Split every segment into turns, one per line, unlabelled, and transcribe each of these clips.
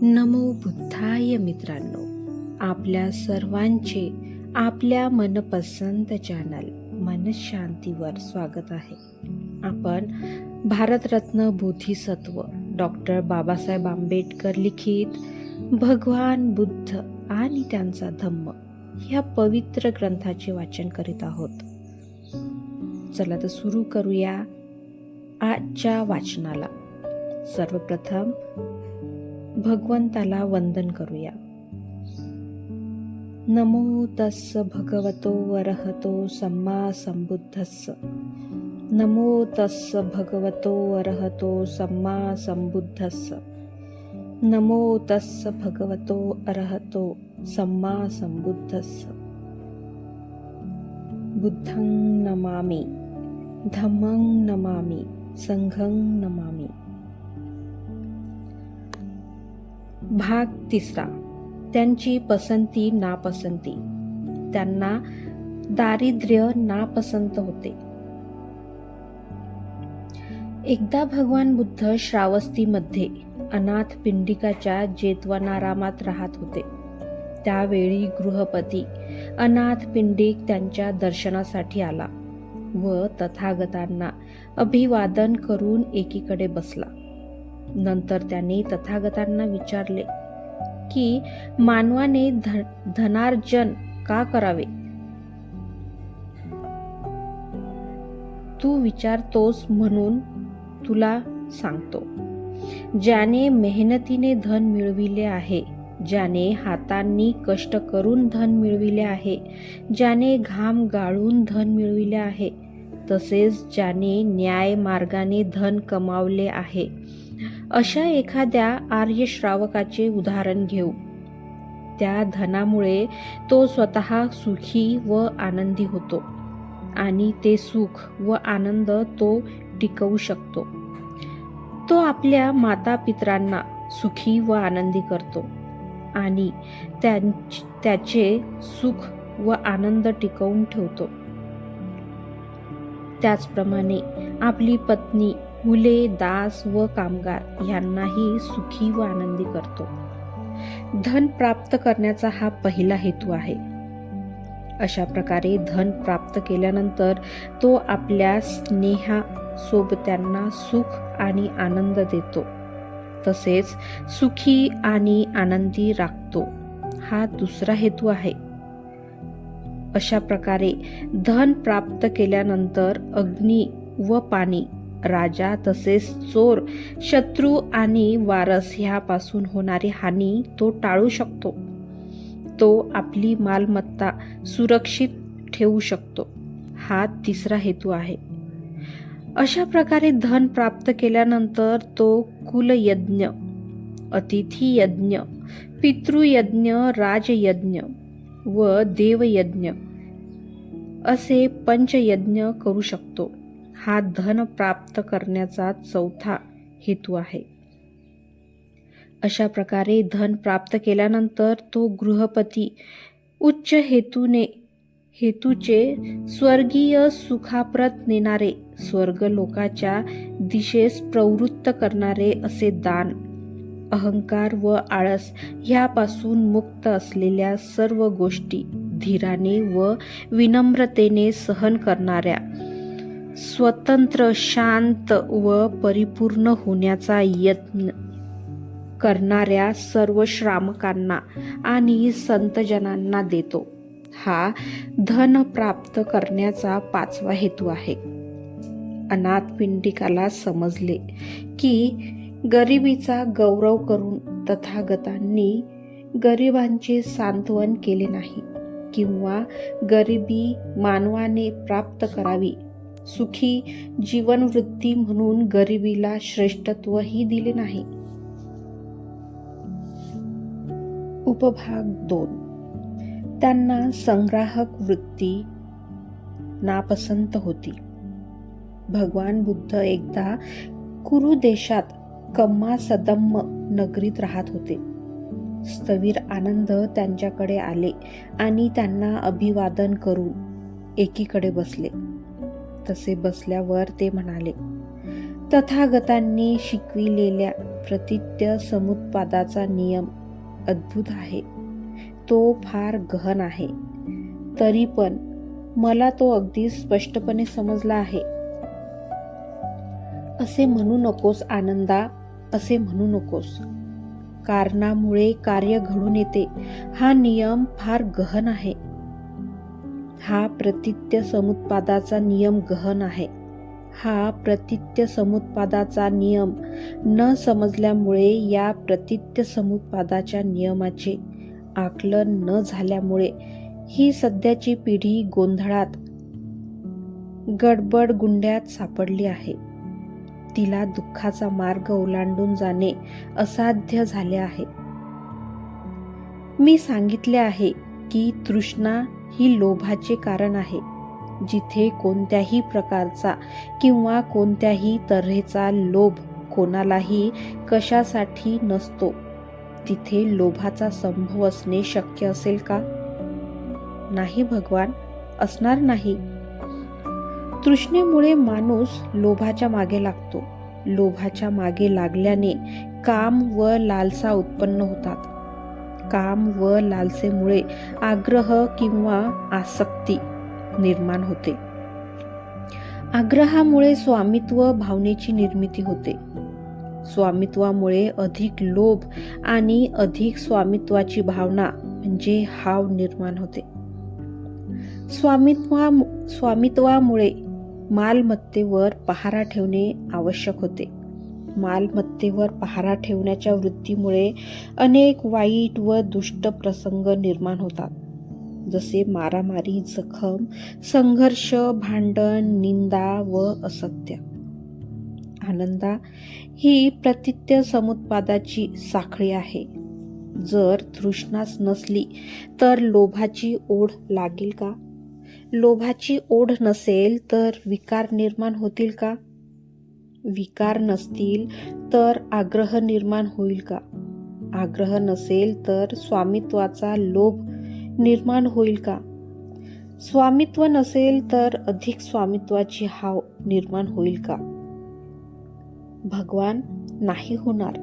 नमो बुद्धाय मित्रांनो, आपल्या सर्वांचे आपल्या मनपसंत चॅनल मनशांतीवर स्वागत आहे. आपण भारतरत्न बोधिसत्व डॉक्टर बाबासाहेब आंबेडकर लिखित भगवान बुद्ध आणि त्यांचा धम्म ह्या पवित्र ग्रंथाचे वाचन करीत आहोत. चला तर सुरू करूया आजच्या वाचनाला. सर्वप्रथम भगवंताला वंदन करूया. नमो तस्स भगवतो अरहतो सम्मा संबुद्धस्स. नमो तस्स भगवतो अरहतो सम्मा संबुद्धस्स. नमो तस्स भगवतो अरहतो सम्मा संबुद्धस्स. बुद्धं नमामि, धम्मं नमामि, संघं नमामि. भाग 3. त्यांची पसंती नापसंती. त्यांना दारिद्र्य नापसंत होते. एकदा भगवान बुद्ध श्रावस्तीमध्ये अनाथ पिंडिकाच्या जेतवनारामात राहत होते. त्यावेळी गृहपती अनाथ पिंडिक त्यांच्या दर्शनासाठी आला व तथागतांना अभिवादन करून एकीकडे बसला. नंतर त्याने तथागतांना विचारले की मानवाने धनार्जन का करावे? तू विचारतोस म्हणून तुला सांगतो. ज्याने मेहनतीने धन मिळविले आहे, ज्याने हातांनी कष्ट करून धन मिळविले आहे, ज्याने घाम गाळून धन मिळविले आहे, तसेच ज्याने न्याय मार्गाने धन कमावले आहे, अशा एखाद्या आर्य श्रावकाचे उदाहरण घेऊ. त्या धनामुळे तो स्वतः सुखी व आनंदी होतो आणि ते सुख व आनंद तो टिकवू शकतो. तो आपल्या मातापितरांना सुखी व आनंदी करतो आणि त्याचे सुख व आनंद टिकवून ठेवतो. त्याचप्रमाणे आपली पत्नी, मुले, दास व कामगार यांनाही सुखी व आनंदी करतो. धन प्राप्त करण्याचा हा पहिला हेतू आहे. अशा प्रकारे धन प्राप्त केल्यानंतर तो आपल्या स्नेहासोबत्यांना सुख आणि आनंद देतो, तसेच सुखी आणि आनंदी राखतो. हा दुसरा हेतू आहे. अशा प्रकारे धन प्राप्त केल्यानंतर अग्नी व पाणी, राजा तसेच चोर, शत्रू आणि वारस ह्यापासून होणारी हानी तो टाळू शकतो. तो आपली मालमत्ता सुरक्षित ठेवू शकतो. हा तिसरा हेतू आहे. अशा प्रकारे धन प्राप्त केल्यानंतर तो कुलयज्ञ, अतिथी यज्ञ, पितृयज्ञ, राजयज्ञ व देवयज्ञ असे पंचयज्ञ करू शकतो. हा धन प्राप्त करण्याचा चौथा हेतू आहे. अशा प्रकारे धन प्राप्त केल्यानंतर तो गृहपती उच्च हेतूचे स्वर्गीय सुखाप्रत नेणारे, स्वर्गलोकाच्या दिशेस प्रवृत्त करणारे असे दान, अहंकार व आळस ह्यापासून मुक्त असलेल्या सर्व गोष्टी धीराने व विनम्रतेने सहन करणाऱ्या, स्वतंत्र, शांत व परिपूर्ण होण्याचा यत्न करणाऱ्या सर्व श्रामकांना आणि संतजनांना देतो. हा धन प्राप्त करण्याचा पाचवा हेतू आहे. अनाथ पिंडिकाला समजले की गरिबीचा गौरव करून तथागतांनी गरिबांचे सांत्वन केले नाही किंवा गरिबी मानवाने प्राप्त करावी, सुखी जीवनवृत्ती म्हणून गरिबीला श्रेष्ठत्वही दिले नाही. उपभाग 2. त्यांना संग्राहक वृत्ती नापसंत होती. भगवान बुद्ध एकदा कुरु देशात कम्मासदम्म नगरीत राहत होते. स्थविर आनंद त्यांच्याकडे आले आणि त्यांना अभिवादन करून एकीकडे बसले. तसे बसल्यावर ते म्हणाले, तथागतांनी शिकविलेल्या प्रतित्य समुत्पादाचा नियम अद्भुत आहे. तो फार गहन आहे, तरी पण मला तो अगदी स्पष्टपणे समजला आहे. असे म्हणू नकोस आनंदा, असे म्हणू नकोस. कारणामुळे कार्य घडून येते हा नियम फार गहन आहे. हा प्रतित्य समुत्पादाचा नियम गहन आहे. हा प्रतित्य समुत्पादाचा नियम न समजल्यामुळे, या प्रतित्य समुत्पादाच्या नियमाचे आकलन न झाल्यामुळे ही सध्याची पिढी गोंधळात, गडबडगुंड्यात सापडली आहे. तिला दुःखाचा मार्ग ओलांडून जाणे असाध्य झाले आहे. मी सांगितले आहे की तृष्णा ही लोभाचे कारण आहे. जिथे कोणत्याही प्रकारचा किंवा कोणत्याही तऱ्हेचा लोभ कोणालाही कशासाठी नसतो, तिथे लोभाचा संभव असणे शक्य असेल का? नाही भगवान, असणार नाही. तृष्णेमुळे माणूस लोभाच्या मागे लागतो. लोभाच्या मागे लागल्याने काम व लालसा उत्पन्न होतात. काम व लालसेमुळे आग्रह किंवा आसक्ती निर्माण होते. आग्रहामुळे स्वामित्व भावनेची निर्मिती होते. स्वामित्वामुळे अधिक लोभ आणि अधिक स्वामित्वाची भावना म्हणजे हाव निर्माण होते. स्वामित्वामुळे मालमत्तेवर पहारा ठेवणे आवश्यक होते. मालमत्तेवर पहारा ठेवण्याच्या वृत्तीमुळे अनेक वाईट व दुष्ट प्रसंग निर्माण होतात, जसे मारामारी, जखम, संघर्ष, भांडण, निंदा व असत्य. आनंदा, ही प्रतित्य समुत्पादाची साखळी आहे. जर तृष्णाच नसली तर लोभाची ओढ लागेल का? लोभाची ओढ नसेल तर विकार निर्माण होतील का? विकार नसतील तर आग्रह निर्माण होईल का? आग्रह नसेल तर स्वामित्वाचा लोभ निर्माण होईल का? स्वामित्व नसेल तर अधिक स्वामित्वाची हाव निर्माण होईल का? भगवान, नाही होणार.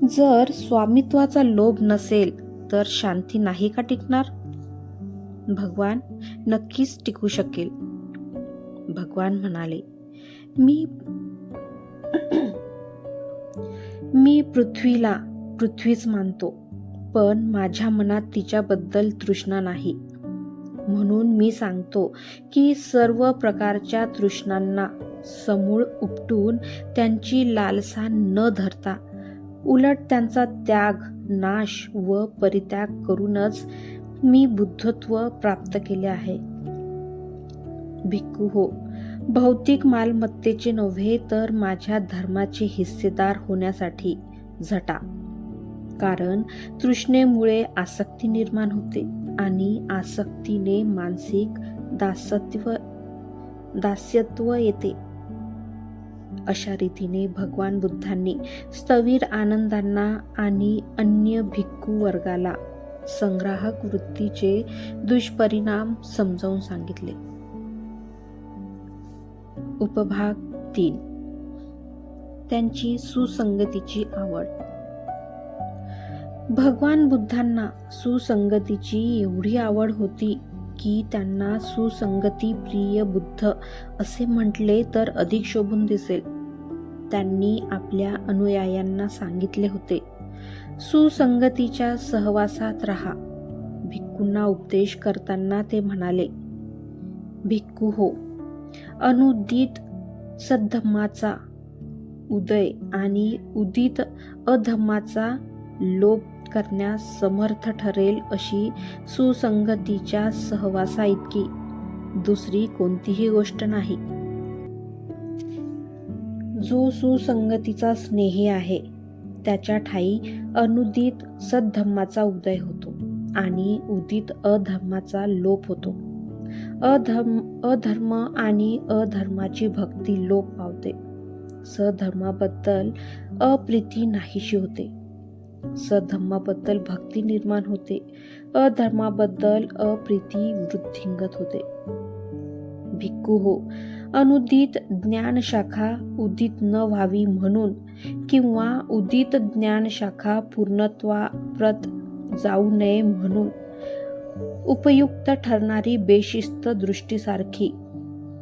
जर स्वामित्वाचा लोभ नसेल तर शांती नाही का टिकणार? भगवान, नक्कीच टिकू शकेल. भगवान म्हणाले, मी पृथ्वीला पृथ्वीच मानतो, पण माझ्या मनात तिच्याबद्दल तृष्णा नाही. म्हणून मी सांगतो की सर्व प्रकारच्या तृष्णांना समूळ उपटून त्यांची लालसा न धरता, उलट त्यांचा त्याग, नाश व परित्याग करूनच मी बुद्धत्व प्राप्त केले आहे. भिक्खू हो, भौतिक मालमत्तेचे नव्हे तर माझ्या धर्माचे हिस्सेदार होण्यासाठी झटा. कारण तृष्णेमुळे आसक्ती निर्माण होते आणि आसक्तीने मानसिक दास्यत्व येते. अशा रीतीने भगवान बुद्धांनी स्थविर आनंदांना आणि अन्य भिक्खू वर्गाला संग्राहक वृत्तीचे दुष्परिणाम समजावून सांगितले. उपभाग 3. त्यांची सुसंगतीची आवड. भगवान बुद्धांना सुसंगतीची एवढी आवड होती की त्यांना सुसंगती प्रिय बुद्ध असे म्हटले तर अधिक शोभून दिसेल. त्यांनी आपल्या अनुयायांना सांगितले होते, सुसंगतीच्या सहवासात राहा. भिक्खूंना उपदेश करताना ते म्हणाले, भिक्खू हो, अनुदित सद्धम्माचा उदय आणि उदित अधम्माचा लोप करण्यास समर्थ ठरेल अशी सुसंगतीच्या सहवासा इतकी दुसरी कोणतीही गोष्ट नाही. जो सुसंगतीचा स्नेही आहे त्याच्या ठायी अनुदित सद्धम्माचा उदय होतो आणि उदित अधर्माचा लोप होतो. अधर्म आणि अधर्माची भक्ती लोप पावते. सधर्माबद्दल अप्रीती नाहीशी होते. सधर्माबद्दल भक्ती निर्माण होते. अधर्माबद्दल अप्रीती वृद्धिंगत होते. भिक्खू हो, अनुदित ज्ञानशाखा उदित न व्हावी म्हणून किंवा उदित ज्ञानशाखा पूर्णत्वाप्रत जाऊ नये म्हणून उपयुक्त ठरणारी बेशिस्त दृष्टीसारखी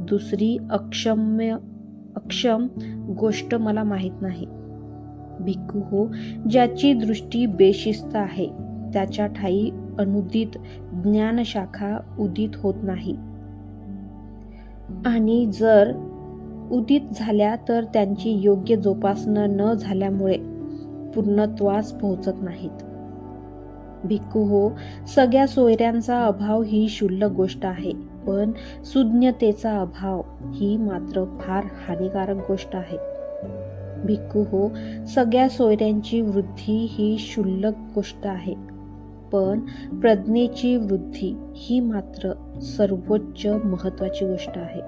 दुसरी अक्षम गोष्ट मला माहीत नाही. भिक्खू हो, ज्याची दृष्टी बेशिस्त आहे त्याच्या ठायी अनुदित ज्ञानशाखा उदित होत नाही, आणि जर उदित झाल्या तर त्यांची योग्य जोपासना न झाल्यामुळे पूर्णत्वास पोहोचत नाहीत. भिक्खू हो, सगळ्या सोयऱ्यांचा अभाव ही क्षुल्लक गोष्ट आहे, पण सुज्ञतेचा अभाव ही मात्र फार हानिकारक गोष्ट आहे. भिक्खू हो, सगळ्या सोयऱ्यांची वृद्धी ही क्षुल्लक गोष्ट आहे, पण प्रज्ञेची वृद्धी ही मात्र सर्वोच्च महत्वाची गोष्ट आहे.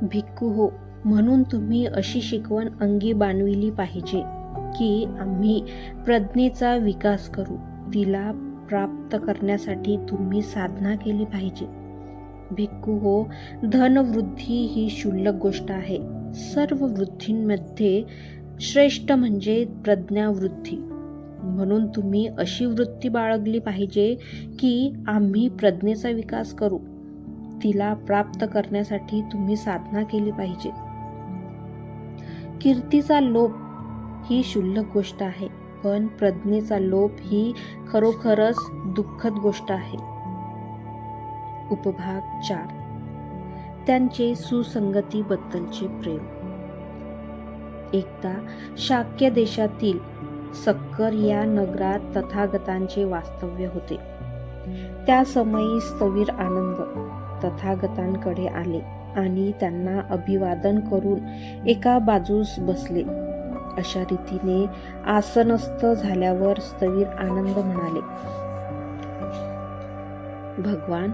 भिक्खू हो, म्हणून तुम्ही अशी शिकवण अंगी बाणविली पाहिजे की आम्ही प्रज्ञेचा विकास करू. तिला प्राप्त करण्यासाठी तुम्ही साधना केली पाहिजे. भिक्खू हो, धनवृद्धी ही क्षुल्लक गोष्ट आहे. सर्व वृद्धींमध्ये श्रेष्ठ म्हणजे प्रज्ञावृद्धी. म्हणून तुम्ही अशी वृत्ती बाळगली पाहिजे की आम्ही प्रज्ञेचा विकास करू. तिला प्राप्त करण्यासाठी तुम्ही साधना केली पाहिजे. कीर्तीचा लोभ ही क्षुल्लक गोष्ट आहे, पण प्रज्ञेचा लोभ ही खरोखरच दुःखद गोष्ट आहे. उपभाग 4. त्यांचे सुसंगतीबद्दलचे प्रेम. एकदा शाक्य देशातील सक्कर या नगरात तथागतांचे वास्तव्य होते. त्या समयी स्थविर आनंद तथागतांकडे आले आणि त्यांना अभिवादन करून एका बाजूस बसले. अशा रीतीने आसनस्थ झाल्यावर स्थविर आनंद म्हणाले, भगवान,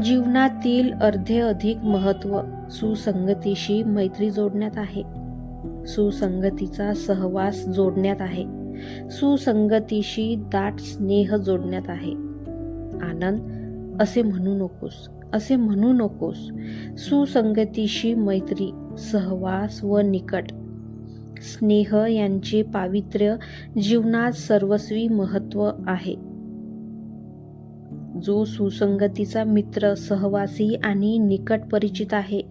जीवनातील अर्धे अधिक महत्व सुसंगतीशी मैत्री जोडण्यात आहे. सुसंगतीचा सहवास जोडण्यात आहे. सुसंगतीशी दाट स्नेह जोडण्यात आहे. आनंद, असे म्हणू नकोस, असे म्हणू नकोस. सुसंगतीशी मैत्री, सहवास व निकट स्नेह यांचे पावित्र्य जीवनात सर्वस्वी महत्व आहे. जो सुसंगतीचा मित्र, सहवासी आणि निकट परिचित आहे,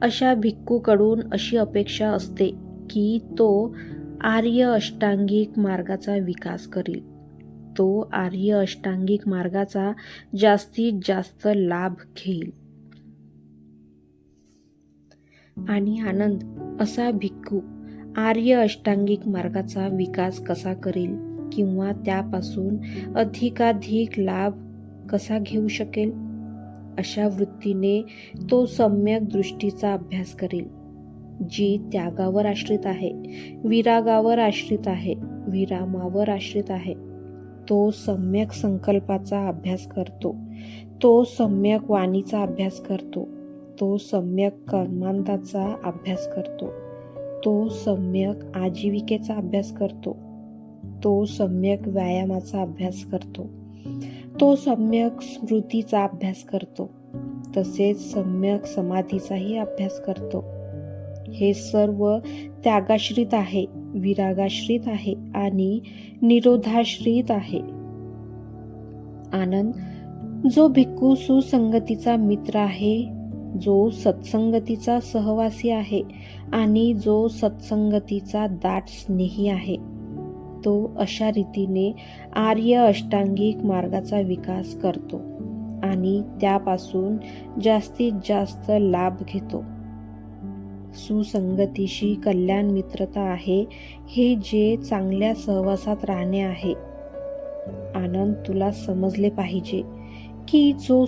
अशा भिक्खूकडून अशी अपेक्षा असते की तो आर्य अष्टांगिक मार्गाचा विकास करील. तो आर्य अष्टांगिक मार्गाचा जास्तीत जास्त लाभ घेईल. आणि आनंद, असा भिक्खू आर्य अष्टांगिक मार्गाचा विकास कसा करेल किंवा त्यापासून अधिकाधिक लाभ कसा घेऊ शकेल? अशा वृत्तीने तो सम्यक दृष्टीचा अभ्यास करेल, जी त्यागावर आश्रित आहे, विरागावर आश्रित आहे, विरामावर आश्रित आहे. तो सम्यक संकल्पाचा अभ्यास करतो. तो सम्यक वाणीचा अभ्यास करतो. तो सम्यक कर्मांताचा अभ्यास करतो. तो सम्यक आजीविकेचा अभ्यास करतो. तो सम्यक व्यायामाचा अभ्यास करतो. तो सम्यक स्मृतीचा अभ्यास करतो. तसेच सम्यक समाधीचाही अभ्यास करतो. हे सर्व त्यागाश्रित आहे, विरागाश्रित आहे आणि निरोधाश्रित आहे. आनंद, जो भिक्खू सुसंगतीचा मित्र आहे, जो सत्संगतीचा सहवासी आहे आणि जो सत्संगतीचा दाट स्नेही आहे, तो अशा रीतीने आर्य अष्टांगिक मार्गाचा विकास करतो आणि त्यापासून जास्तीत जास्त लाभ घेतो. सुसंगतीशी कल्याण मित्रता आहे, हे जे चांगल्या सहवासात राहणे आहे. आनंद, तुला समजले पाहिजे की जो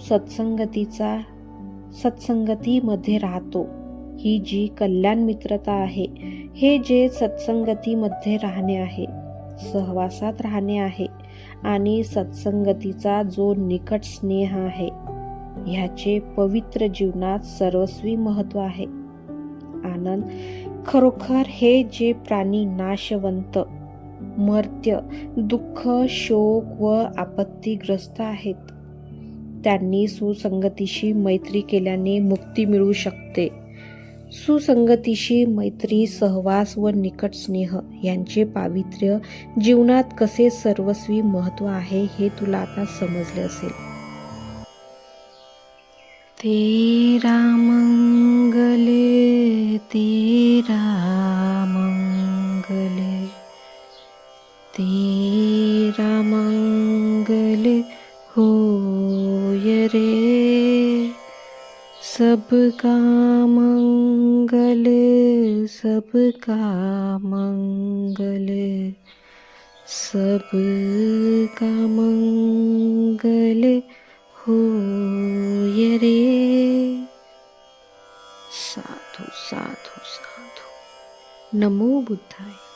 सत्संगतीमध्ये राहतो, ही जी कल्याण मित्रता आहे, हे जे सत्संगतीमध्ये राहणे आहे, सहवासात राहणे आहे आणि सत्संगतीचा जो निकट स्नेह आहे, ह्याचे पवित्र जीवनात सर्वस्वी महत्व आहे. आनंद, खरोखर हे जे प्राणी नाशवंत, मर्त्य, दुःख, शोक व आपत्तीग्रस्त आहेत, त्यांनी सुसंगतीशी मैत्री केल्याने मुक्ती मिळू शकते. सुसंगतीशी मैत्री, सहवास व निकट स्नेह यांचे पावित्र्य जीवनात कसे सर्वस्वी महत्त्व आहे हे तुला आता समजले असेल. तेरा मंगले तेरा मंगले तेरा मंगल होय रे, सबका मंगल सबका मंगल सबका मंगल होय रे. साधू साधू साधू. नमो बुद्धाय.